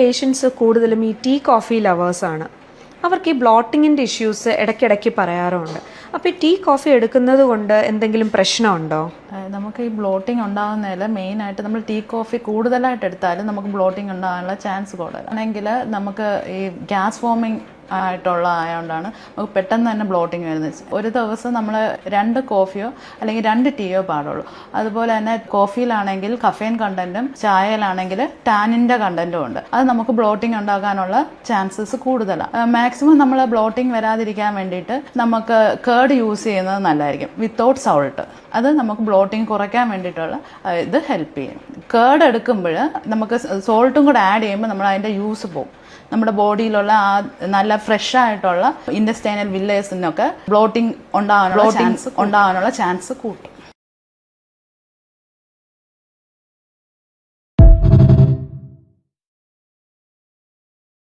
Patients കൂടുതലും ഈ tea coffee ലവേഴ്സാണ്. അവർക്ക് ഈ ബ്ലോട്ടിങ്ങിൻ്റെ ഇഷ്യൂസ് ഇടയ്ക്കിടയ്ക്ക് പറയാറുണ്ട്. അപ്പോൾ ഈ ടീ കോഫി എടുക്കുന്നത് കൊണ്ട് എന്തെങ്കിലും പ്രശ്നമുണ്ടോ? നമുക്ക് ഈ ബ്ലോട്ടിംഗ് ഉണ്ടാകുന്നതിൽ മെയിനായിട്ട് നമ്മൾ ടീ കോഫി കൂടുതലായിട്ട് എടുത്താലും നമുക്ക് ബ്ലോട്ടിംഗ് ഉണ്ടാകാനുള്ള ചാൻസ് കൂടുതൽ ആണെങ്കിൽ നമുക്ക് ഈ ഗ്യാസ് ഫോമിങ് ആയിട്ടുള്ള ആയതുകൊണ്ടാണ് നമുക്ക് പെട്ടെന്ന് തന്നെ ബ്ലോട്ടിങ് വരുന്നത്. ഒരു ദിവസം നമ്മൾ 2 കോഫിയോ അല്ലെങ്കിൽ 2 ടീയോ പാടുള്ളൂ. അതുപോലെ തന്നെ കോഫിയിലാണെങ്കിൽ കഫേൻ കണ്ടന്റും ചായയിലാണെങ്കിൽ ടാനിൻ്റെ കണ്ടന്റും ഉണ്ട്. അത് നമുക്ക് ബ്ലോട്ടിങ് ഉണ്ടാകാനുള്ള ചാൻസസ് കൂടുതലാണ്. മാക്സിമം നമ്മൾ ബ്ലോട്ടിങ് വരാതിരിക്കാൻ വേണ്ടിയിട്ട് നമുക്ക് കേർഡ് യൂസ് ചെയ്യുന്നത് നല്ലതായിരിക്കും, വിത്തൗട്ട് സോൾട്ട്. അത് നമുക്ക് ബ്ലോട്ടിങ് കുറയ്ക്കാൻ വേണ്ടിയിട്ടുള്ള ഇത് ഹെൽപ്പ് ചെയ്യും. കേർഡ് എടുക്കുമ്പോൾ നമുക്ക് സോൾട്ടും കൂടെ ആഡ് ചെയ്യുമ്പോൾ നമ്മൾ അതിൻ്റെ യൂസ് പോകും. നമ്മുടെ ബോഡിയിലുള്ള ആ നല്ല ഫ്രഷ് ആയിട്ടുള്ള ഇൻഡസ്റ്റൈനൽ വില്ലേഴ്സിനൊക്കെ ബ്ലോട്ടിംഗ് ഉണ്ടാകാനുള്ള ചാൻസ് കൂട്ടും.